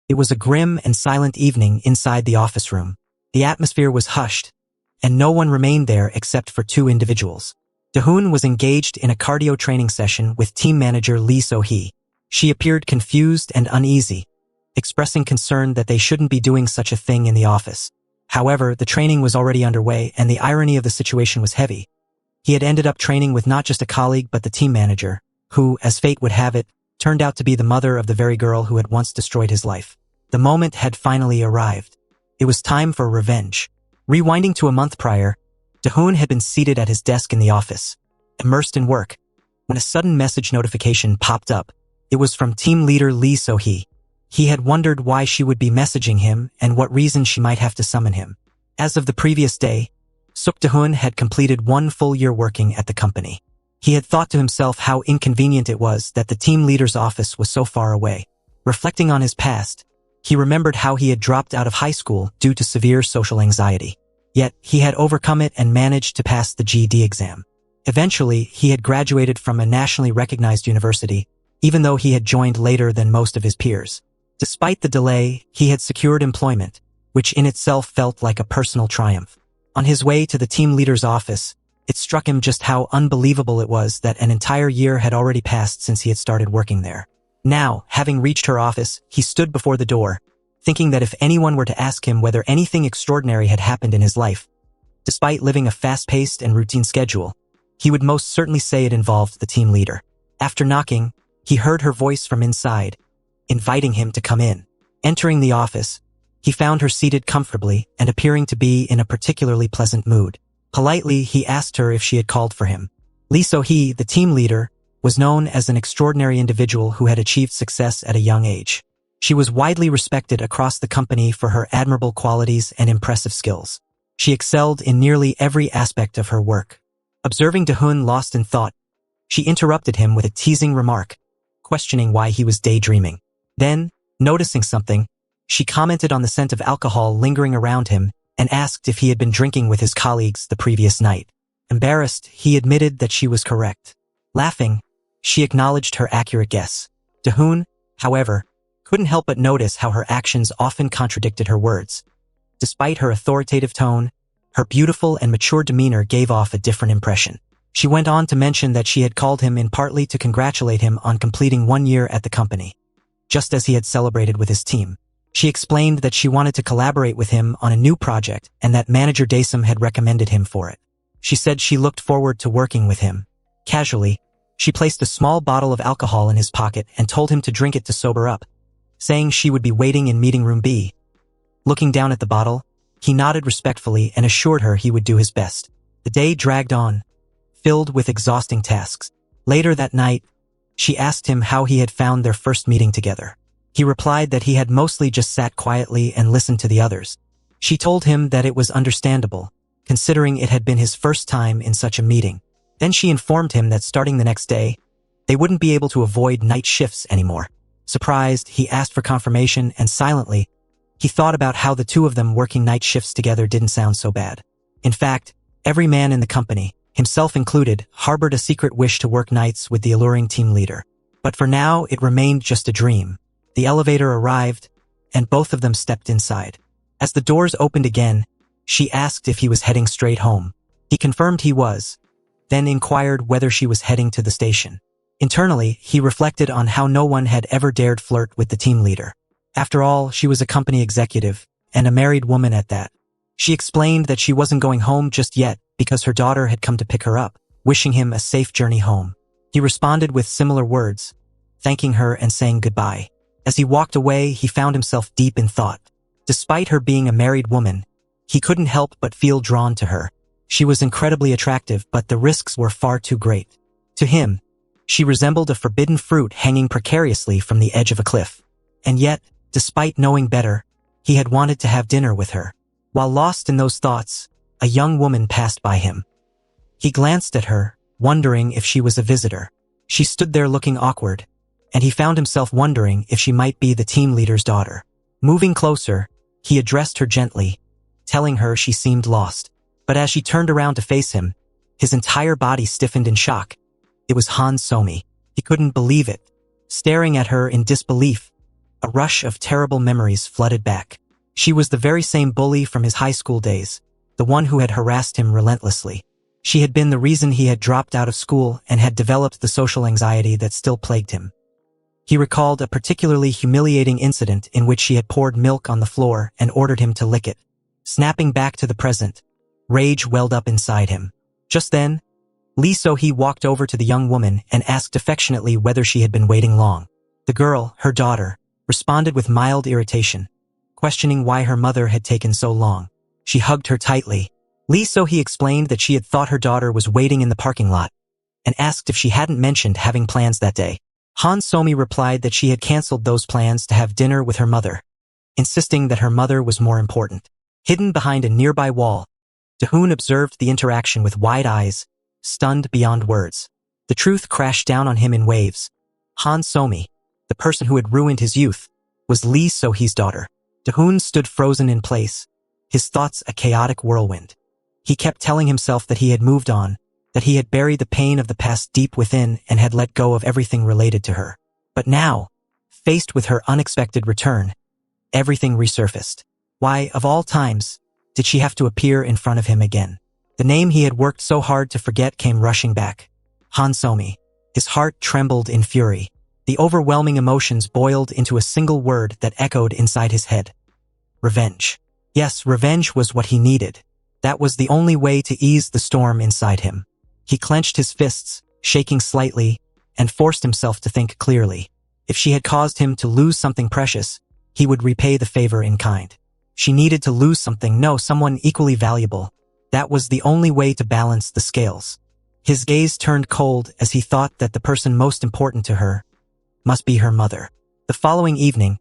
It was a grim and silent evening inside the office room. The atmosphere was hushed, and no one remained there except for two individuals. Dahoon was engaged in a cardio training session with team manager Lee So-hee. She appeared confused and uneasy, expressing concern that they shouldn't be doing such a thing in the office. However, the training was already underway, and the irony of the situation was heavy. He had ended up training with not just a colleague but the team manager, who, as fate would have it, turned out to be the mother of the very girl who had once destroyed his life. The moment had finally arrived. It was time for revenge. Rewinding to a month prior, Dahoon had been seated at his desk in the office, immersed in work, when a sudden message notification popped up. It was from team leader Lee So-hee. He had wondered why she would be messaging him and what reason she might have to summon him. As of the previous day, Suk Dahoon had completed 1 full year working at the company. He had thought to himself how inconvenient it was that the team leader's office was so far away. Reflecting on his past, he remembered how he had dropped out of high school due to severe social anxiety. Yet, he had overcome it and managed to pass the GED exam. Eventually, he had graduated from a nationally recognized university, even though he had joined later than most of his peers. Despite the delay, he had secured employment, which in itself felt like a personal triumph. On his way to the team leader's office, it struck him just how unbelievable it was that an entire year had already passed since he had started working there. Now, having reached her office, he stood before the door, thinking that if anyone were to ask him whether anything extraordinary had happened in his life, despite living a fast-paced and routine schedule, he would most certainly say it involved the team leader. After knocking, he heard her voice from inside, inviting him to come in. Entering the office, he found her seated comfortably and appearing to be in a particularly pleasant mood. Politely, he asked her if she had called for him. Lee So-hee, the team leader, was known as an extraordinary individual who had achieved success at a young age. She was widely respected across the company for her admirable qualities and impressive skills. She excelled in nearly every aspect of her work. Observing Dahoon lost in thought, she interrupted him with a teasing remark, questioning why he was daydreaming. Then, noticing something, she commented on the scent of alcohol lingering around him and asked if he had been drinking with his colleagues the previous night. Embarrassed, he admitted that she was correct. Laughing, she acknowledged her accurate guess. Dahoon, however, couldn't help but notice how her actions often contradicted her words. Despite her authoritative tone, her beautiful and mature demeanor gave off a different impression. She went on to mention that she had called him in partly to congratulate him on completing 1 year at the company, just as he had celebrated with his team. She explained that she wanted to collaborate with him on a new project and that manager Daesum had recommended him for it. She said she looked forward to working with him. Casually, she placed a small bottle of alcohol in his pocket and told him to drink it to sober up, saying she would be waiting in meeting room B. Looking down at the bottle, he nodded respectfully and assured her he would do his best. The day dragged on, filled with exhausting tasks. Later that night, she asked him how he had found their first meeting together. He replied that he had mostly just sat quietly and listened to the others. She told him that it was understandable, considering it had been his first time in such a meeting. Then she informed him that starting the next day, they wouldn't be able to avoid night shifts anymore. Surprised, he asked for confirmation, and silently, he thought about how the two of them working night shifts together didn't sound so bad. In fact, every man in the company, himself included, harbored a secret wish to work nights with the alluring team leader. But for now, it remained just a dream. The elevator arrived, and both of them stepped inside. As the doors opened again, she asked if he was heading straight home. He confirmed he was, then inquired whether she was heading to the station. Internally, he reflected on how no one had ever dared flirt with the team leader. After all, she was a company executive, and a married woman at that. She explained that she wasn't going home just yet because her daughter had come to pick her up, wishing him a safe journey home. He responded with similar words, thanking her and saying goodbye. As he walked away, he found himself deep in thought. Despite her being a married woman, he couldn't help but feel drawn to her. She was incredibly attractive, but the risks were far too great. To him, she resembled a forbidden fruit hanging precariously from the edge of a cliff. And yet, despite knowing better, he had wanted to have dinner with her. While lost in those thoughts, a young woman passed by him. He glanced at her, wondering if she was a visitor. She stood there looking awkward, and he found himself wondering if she might be the team leader's daughter. Moving closer, he addressed her gently, telling her she seemed lost. But as she turned around to face him, his entire body stiffened in shock. It was Han Somi. He couldn't believe it. Staring at her in disbelief, A rush of terrible memories flooded back. She was the very same bully from his high school days, the one who had harassed him relentlessly. She had been the reason he had dropped out of school and had developed the social anxiety that still plagued him. He recalled a particularly humiliating incident in which she had poured milk on the floor and ordered him to lick it. Snapping back to the present, rage welled up inside him. Just then, Lee So-hee walked over to the young woman and asked affectionately whether she had been waiting long. The girl, her daughter, responded with mild irritation, questioning why her mother had taken so long. She hugged her tightly. Lee So-hee explained that she had thought her daughter was waiting in the parking lot and asked if she hadn't mentioned having plans that day. Han So-mi replied that she had canceled those plans to have dinner with her mother, insisting that her mother was more important. Hidden behind a nearby wall, Da-hoon observed the interaction with wide eyes, stunned beyond words. The truth crashed down on him in waves. Han So-mi, the person who had ruined his youth, was Lee So-hee's daughter. Da-hoon stood frozen in place, his thoughts a chaotic whirlwind. He kept telling himself that he had moved on, that he had buried the pain of the past deep within and had let go of everything related to her. But now, faced with her unexpected return, everything resurfaced. Why, of all times, did she have to appear in front of him again? The name he had worked so hard to forget came rushing back. Han So-mi. His heart trembled in fury. The overwhelming emotions boiled into a single word that echoed inside his head. Revenge. Yes, revenge was what he needed. That was the only way to ease the storm inside him. He clenched his fists, shaking slightly, and forced himself to think clearly. If she had caused him to lose something precious, he would repay the favor in kind. She needed to lose something, no, someone equally valuable. That was the only way to balance the scales. His gaze turned cold as he thought that the person most important to her must be her mother. The following evening,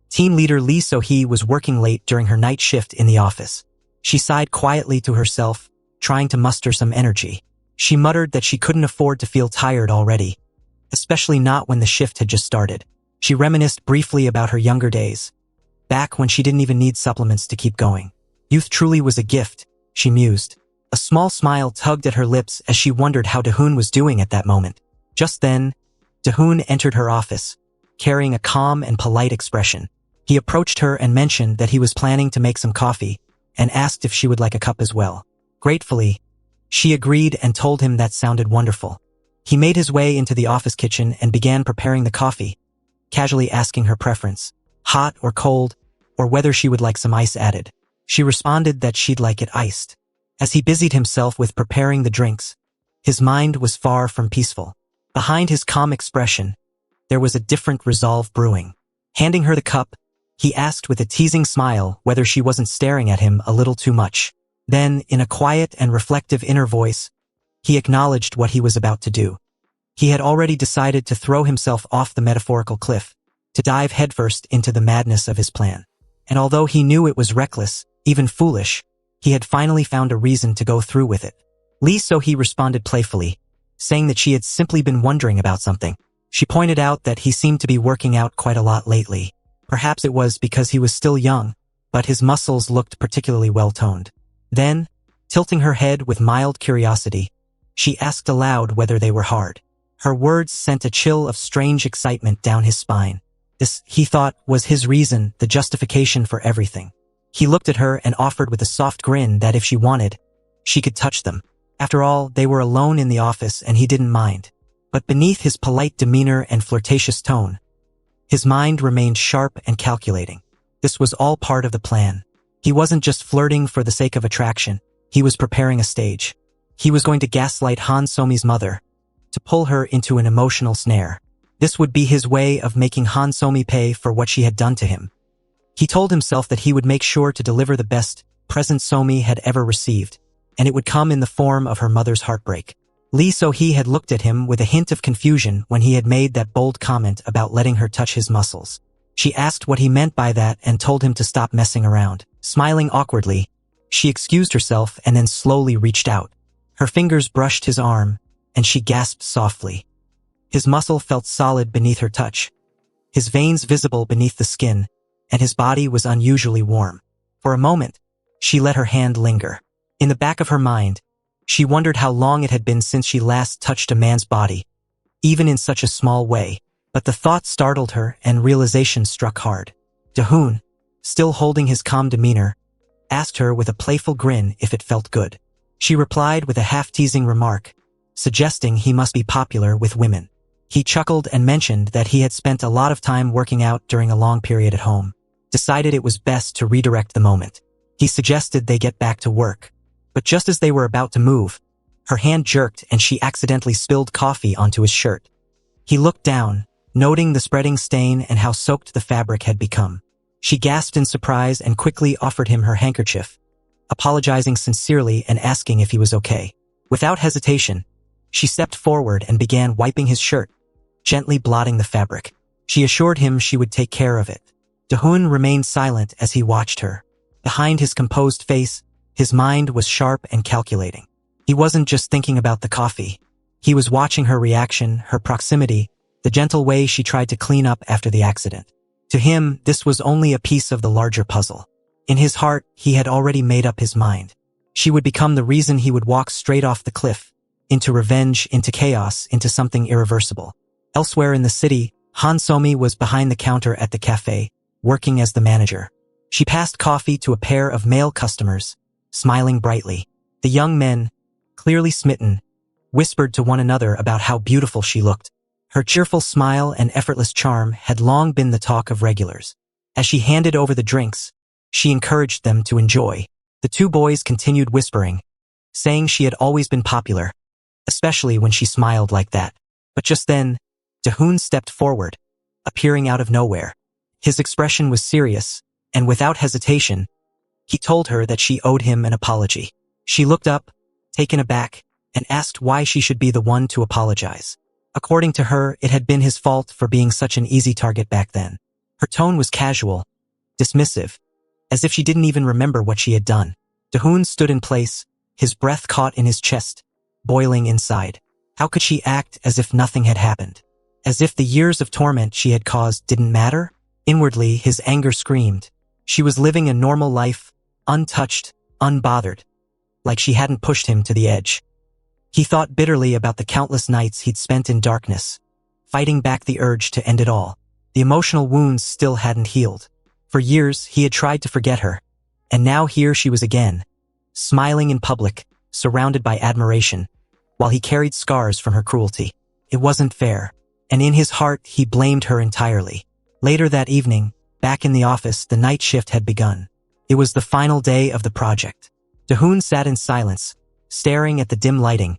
team leader Lee So-hee was working late during her night shift in the office. She sighed quietly to herself, trying to muster some energy. She muttered that she couldn't afford to feel tired already, especially not when the shift had just started. She reminisced briefly about her younger days, back when she didn't even need supplements to keep going. Youth truly was a gift, she mused. A small smile tugged at her lips as she wondered how Da-hoon was doing at that moment. Just then, Da-hoon entered her office, carrying a calm and polite expression. He approached her and mentioned that he was planning to make some coffee, and asked if she would like a cup as well. Gratefully, she agreed and told him that sounded wonderful. He made his way into the office kitchen and began preparing the coffee, casually asking her preference, hot or cold, or whether she would like some ice added. She responded that she'd like it iced. As he busied himself with preparing the drinks, his mind was far from peaceful. Behind his calm expression, there was a different resolve brewing. Handing her the cup, he asked with a teasing smile whether she wasn't staring at him a little too much. Then, in a quiet and reflective inner voice, he acknowledged what he was about to do. He had already decided to throw himself off the metaphorical cliff, to dive headfirst into the madness of his plan. And although he knew it was reckless, even foolish, he had finally found a reason to go through with it. Lee So-hee responded playfully, saying that she had simply been wondering about something. She pointed out that he seemed to be working out quite a lot lately. Perhaps it was because he was still young, but his muscles looked particularly well-toned. Then, tilting her head with mild curiosity, she asked aloud whether they were hard. Her words sent a chill of strange excitement down his spine. This, he thought, was his reason, the justification for everything. He looked at her and offered with a soft grin that if she wanted, she could touch them. After all, they were alone in the office and he didn't mind. But beneath his polite demeanor and flirtatious tone, his mind remained sharp and calculating. This was all part of the plan. He wasn't just flirting for the sake of attraction. He was preparing a stage. He was going to gaslight Han So-mi's mother, to pull her into an emotional snare. This would be his way of making Han So-mi pay for what she had done to him. He told himself that he would make sure to deliver the best present So-mi had ever received, and it would come in the form of her mother's heartbreak. Lee So-hee had looked at him with a hint of confusion when he had made that bold comment about letting her touch his muscles. She asked what he meant by that and told him to stop messing around. Smiling awkwardly, she excused herself and then slowly reached out. Her fingers brushed his arm, and she gasped softly. His muscle felt solid beneath her touch, his veins visible beneath the skin, and his body was unusually warm. For a moment, she let her hand linger. In the back of her mind, she wondered how long it had been since she last touched a man's body, even in such a small way. But the thought startled her and realization struck hard. Dahoon, still holding his calm demeanor, asked her with a playful grin if it felt good. She replied with a half-teasing remark, suggesting he must be popular with women. He chuckled and mentioned that he had spent a lot of time working out during a long period at home, decided it was best to redirect the moment. He suggested they get back to work. But just as they were about to move, her hand jerked and she accidentally spilled coffee onto his shirt. He looked down, noting the spreading stain and how soaked the fabric had become. She gasped in surprise and quickly offered him her handkerchief, apologizing sincerely and asking if he was okay. Without hesitation, she stepped forward and began wiping his shirt, gently blotting the fabric. She assured him she would take care of it. Dahoon remained silent as he watched her. Behind his composed face, his mind was sharp and calculating. He wasn't just thinking about the coffee. He was watching her reaction, her proximity, the gentle way she tried to clean up after the accident. To him, this was only a piece of the larger puzzle. In his heart, he had already made up his mind. She would become the reason he would walk straight off the cliff, into revenge, into chaos, into something irreversible. Elsewhere in the city, Hansomi was behind the counter at the cafe, working as the manager. She passed coffee to a pair of male customers, smiling brightly. The young men, clearly smitten, whispered to one another about how beautiful she looked. Her cheerful smile and effortless charm had long been the talk of regulars. As she handed over the drinks, she encouraged them to enjoy. The two boys continued whispering, saying she had always been popular, especially when she smiled like that. But just then, Dahoon stepped forward, appearing out of nowhere. His expression was serious, and without hesitation, he told her that she owed him an apology. She looked up, taken aback, and asked why she should be the one to apologize. According to her, it had been his fault for being such an easy target back then. Her tone was casual, dismissive, as if she didn't even remember what she had done. Dahoon stood in place, his breath caught in his chest, boiling inside. How could she act as if nothing had happened? As if the years of torment she had caused didn't matter? Inwardly, his anger screamed. She was living a normal life, untouched, unbothered, like she hadn't pushed him to the edge. He thought bitterly about the countless nights he'd spent in darkness, fighting back the urge to end it all. The emotional wounds still hadn't healed. For years, he had tried to forget her, and now here she was again, smiling in public, surrounded by admiration, while he carried scars from her cruelty. It wasn't fair, and in his heart he blamed her entirely. Later that evening, back in the office, the night shift had begun. It was the final day of the project. Dahoon sat in silence, staring at the dim lighting,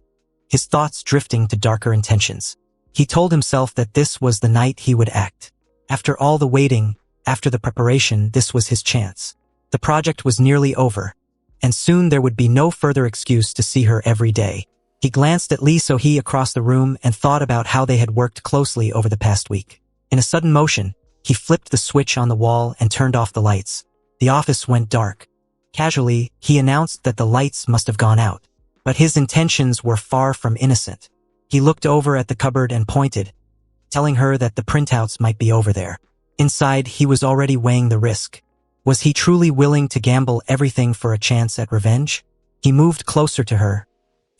his thoughts drifting to darker intentions. He told himself that this was the night he would act. After all the waiting, after the preparation, this was his chance. The project was nearly over, and soon there would be no further excuse to see her every day. He glanced at Lee So-hee across the room and thought about how they had worked closely over the past week. In a sudden motion, he flipped the switch on the wall and turned off the lights. The office went dark. Casually, he announced that the lights must have gone out. But his intentions were far from innocent. He looked over at the cupboard and pointed, telling her that the printouts might be over there. Inside, he was already weighing the risk. Was he truly willing to gamble everything for a chance at revenge? He moved closer to her,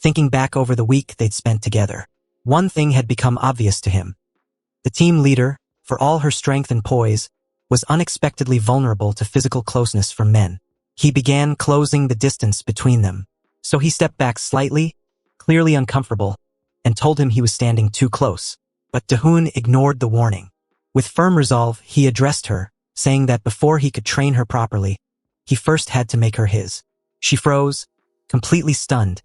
thinking back over the week they'd spent together. One thing had become obvious to him. The team leader, for all her strength and poise, was unexpectedly vulnerable to physical closeness from men. He began closing the distance between them. So he stepped back slightly, clearly uncomfortable, and told him he was standing too close. But Dahoon ignored the warning. With firm resolve, he addressed her, saying that before he could train her properly, he first had to make her his. She froze, completely stunned,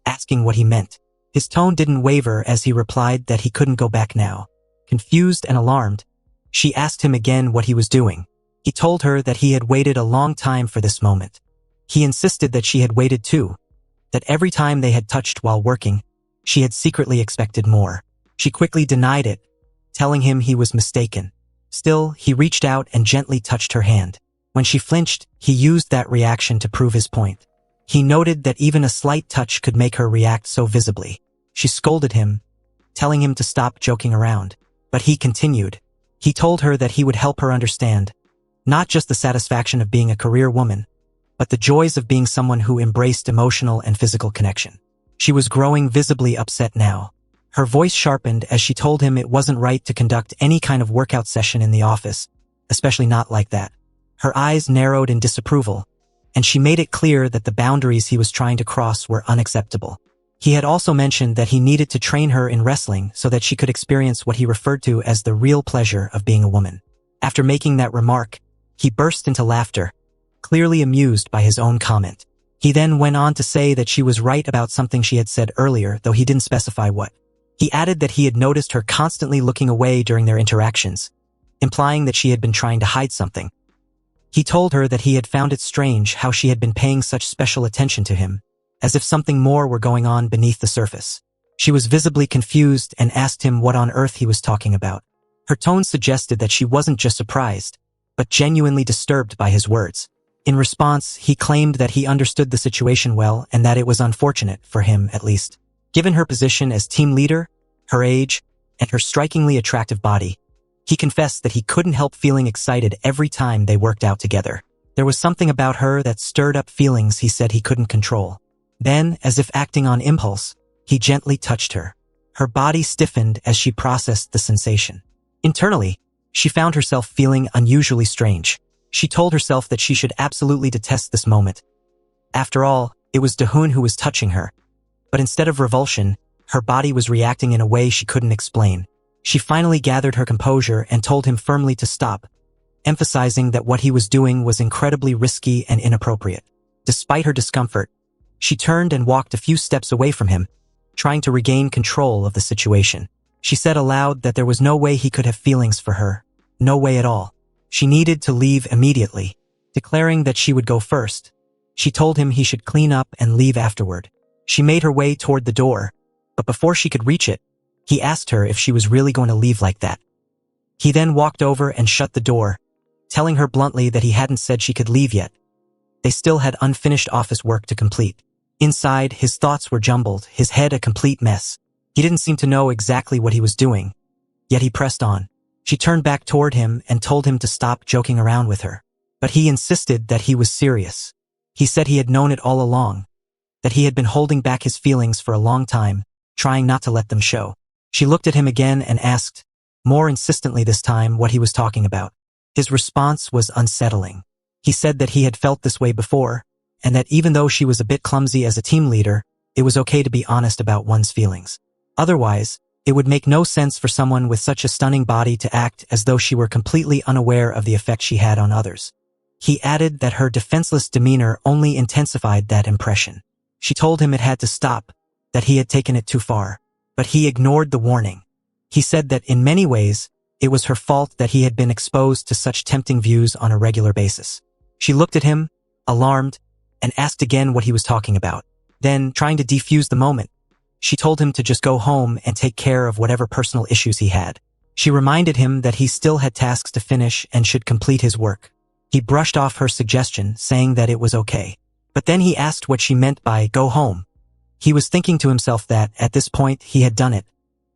asking what he meant. His tone didn't waver as he replied that he couldn't go back now. Confused and alarmed, she asked him again what he was doing. He told her that he had waited a long time for this moment. He insisted that she had waited too, that every time they had touched while working, she had secretly expected more. She quickly denied it, telling him he was mistaken. Still, he reached out and gently touched her hand. When she flinched, he used that reaction to prove his point. He noted that even a slight touch could make her react so visibly. She scolded him, telling him to stop joking around. But he continued. He told her that he would help her understand, not just the satisfaction of being a career woman, but the joys of being someone who embraced emotional and physical connection. She was growing visibly upset now. Her voice sharpened as she told him it wasn't right to conduct any kind of workout session in the office, especially not like that. Her eyes narrowed in disapproval, and she made it clear that the boundaries he was trying to cross were unacceptable. He had also mentioned that he needed to train her in wrestling so that she could experience what he referred to as the real pleasure of being a woman. After making that remark, he burst into laughter, clearly amused by his own comment. He then went on to say that she was right about something she had said earlier, though he didn't specify what. He added that he had noticed her constantly looking away during their interactions, implying that she had been trying to hide something. He told her that he had found it strange how she had been paying such special attention to him, as if something more were going on beneath the surface. She was visibly confused and asked him what on earth he was talking about. Her tone suggested that she wasn't just surprised, but genuinely disturbed by his words. In response, he claimed that he understood the situation well and that it was unfortunate, for him at least. Given her position as team leader, her age, and her strikingly attractive body, he confessed that he couldn't help feeling excited every time they worked out together. There was something about her that stirred up feelings he said he couldn't control. Then, as if acting on impulse, he gently touched her. Her body stiffened as she processed the sensation. Internally, she found herself feeling unusually strange. She told herself that she should absolutely detest this moment. After all, it was Dahoon who was touching her. But instead of revulsion, her body was reacting in a way she couldn't explain. She finally gathered her composure and told him firmly to stop, emphasizing that what he was doing was incredibly risky and inappropriate. Despite her discomfort, she turned and walked a few steps away from him, trying to regain control of the situation. She said aloud that there was no way he could have feelings for her. No way at all. She needed to leave immediately, declaring that she would go first. She told him he should clean up and leave afterward. She made her way toward the door, but before she could reach it, he asked her if she was really going to leave like that. He then walked over and shut the door, telling her bluntly that he hadn't said she could leave yet. They still had unfinished office work to complete. Inside, his thoughts were jumbled, his head a complete mess. He didn't seem to know exactly what he was doing, yet he pressed on. She turned back toward him and told him to stop joking around with her. But he insisted that he was serious. He said he had known it all along, that he had been holding back his feelings for a long time, trying not to let them show. She looked at him again and asked, more insistently this time, what he was talking about. His response was unsettling. He said that he had felt this way before, and that even though she was a bit clumsy as a team leader, it was okay to be honest about one's feelings. Otherwise, it would make no sense for someone with such a stunning body to act as though she were completely unaware of the effect she had on others. He added that her defenseless demeanor only intensified that impression. She told him it had to stop, that he had taken it too far. But he ignored the warning. He said that in many ways, it was her fault that he had been exposed to such tempting views on a regular basis. She looked at him, alarmed, and asked again what he was talking about. Then, trying to defuse the moment, she told him to just go home and take care of whatever personal issues he had. She reminded him that he still had tasks to finish and should complete his work. He brushed off her suggestion, saying that it was okay. But then he asked what she meant by go home. He was thinking to himself that, at this point, he had done it.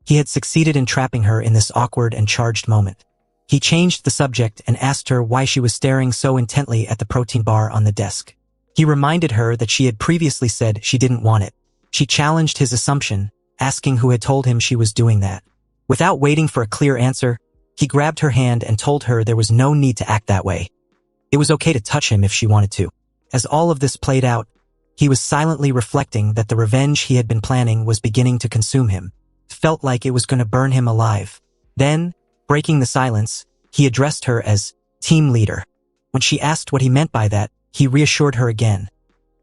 He had succeeded in trapping her in this awkward and charged moment. He changed the subject and asked her why she was staring so intently at the protein bar on the desk. He reminded her that she had previously said she didn't want it. She challenged his assumption, asking who had told him she was doing that. Without waiting for a clear answer, he grabbed her hand and told her there was no need to act that way. It was okay to touch him if she wanted to. As all of this played out, he was silently reflecting that the revenge he had been planning was beginning to consume him. It felt like it was going to burn him alive. Then, breaking the silence, he addressed her as team leader. When she asked what he meant by that, he reassured her again,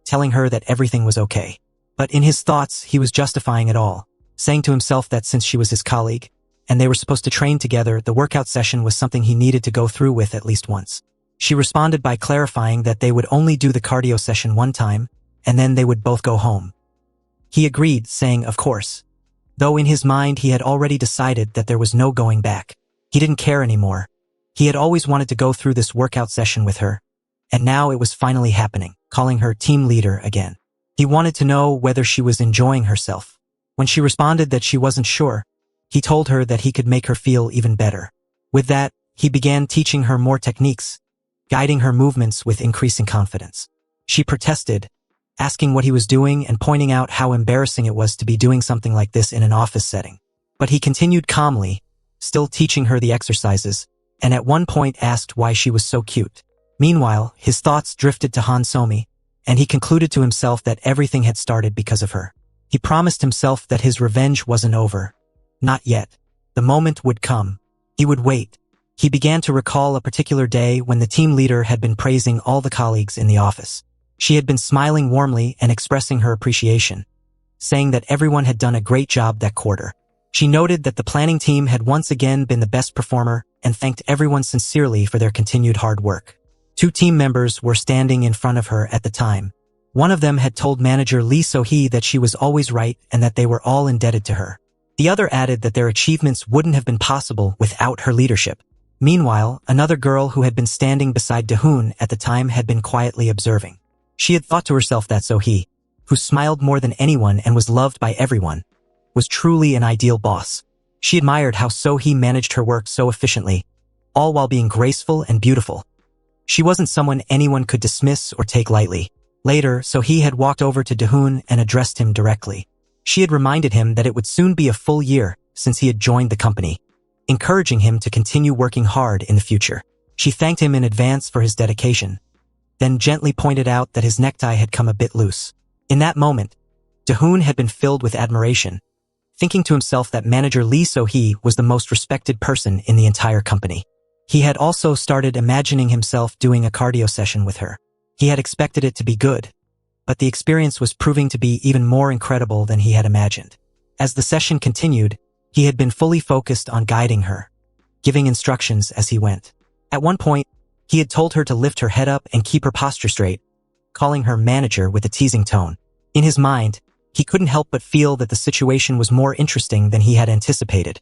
telling her that everything was okay. But in his thoughts, he was justifying it all, saying to himself that since she was his colleague, and they were supposed to train together, the workout session was something he needed to go through with at least once. She responded by clarifying that they would only do the cardio session one time, and then they would both go home. He agreed, saying, of course. Though in his mind he had already decided that there was no going back. He didn't care anymore. He had always wanted to go through this workout session with her, and now it was finally happening, calling her team leader again. He wanted to know whether she was enjoying herself. When she responded that she wasn't sure, he told her that he could make her feel even better. With that, he began teaching her more techniques, guiding her movements with increasing confidence. She protested, asking what he was doing and pointing out how embarrassing it was to be doing something like this in an office setting. But he continued calmly, still teaching her the exercises, and at one point asked why she was so cute. Meanwhile, his thoughts drifted to Han-somi, and he concluded to himself that everything had started because of her. He promised himself that his revenge wasn't over. Not yet. The moment would come. He would wait. He began to recall a particular day when the team leader had been praising all the colleagues in the office. She had been smiling warmly and expressing her appreciation, saying that everyone had done a great job that quarter. She noted that the planning team had once again been the best performer and thanked everyone sincerely for their continued hard work. 2 team members were standing in front of her at the time. One of them had told manager Lee So-hee that she was always right and that they were all indebted to her. The other added that their achievements wouldn't have been possible without her leadership. Meanwhile, another girl who had been standing beside Da-hoon at the time had been quietly observing. She had thought to herself that So-hee, who smiled more than anyone and was loved by everyone, was truly an ideal boss. She admired how So-hee managed her work so efficiently, all while being graceful and beautiful. She wasn't someone anyone could dismiss or take lightly. Later, So-hee had walked over to Da-hoon and addressed him directly. She had reminded him that it would soon be a full year since he had joined the company, encouraging him to continue working hard in the future. She thanked him in advance for his dedication, then gently pointed out that his necktie had come a bit loose. In that moment, Da-hoon had been filled with admiration, thinking to himself that manager Lee So-hee was the most respected person in the entire company. He had also started imagining himself doing a cardio session with her. He had expected it to be good, but the experience was proving to be even more incredible than he had imagined. As the session continued, he had been fully focused on guiding her, giving instructions as he went. At one point, he had told her to lift her head up and keep her posture straight, calling her manager with a teasing tone. In his mind, he couldn't help but feel that the situation was more interesting than he had anticipated.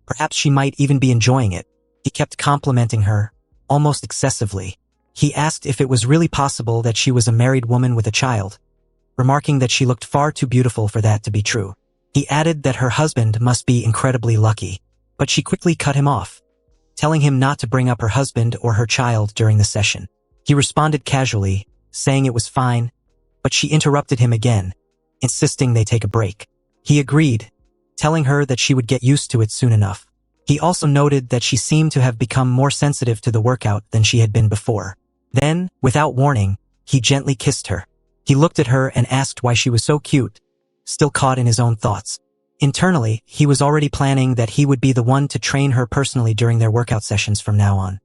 Perhaps she might even be enjoying it. He kept complimenting her, almost excessively. He asked if it was really possible that she was a married woman with a child, remarking that she looked far too beautiful for that to be true. He added that her husband must be incredibly lucky, but she quickly cut him off, telling him not to bring up her husband or her child during the session. He responded casually, saying it was fine, but she interrupted him again, insisting they take a break. He agreed, telling her that she would get used to it soon enough. He also noted that she seemed to have become more sensitive to the workout than she had been before. Then, without warning, he gently kissed her. He looked at her and asked why she was so cute, still caught in his own thoughts. Internally, he was already planning that he would be the one to train her personally during their workout sessions from now on.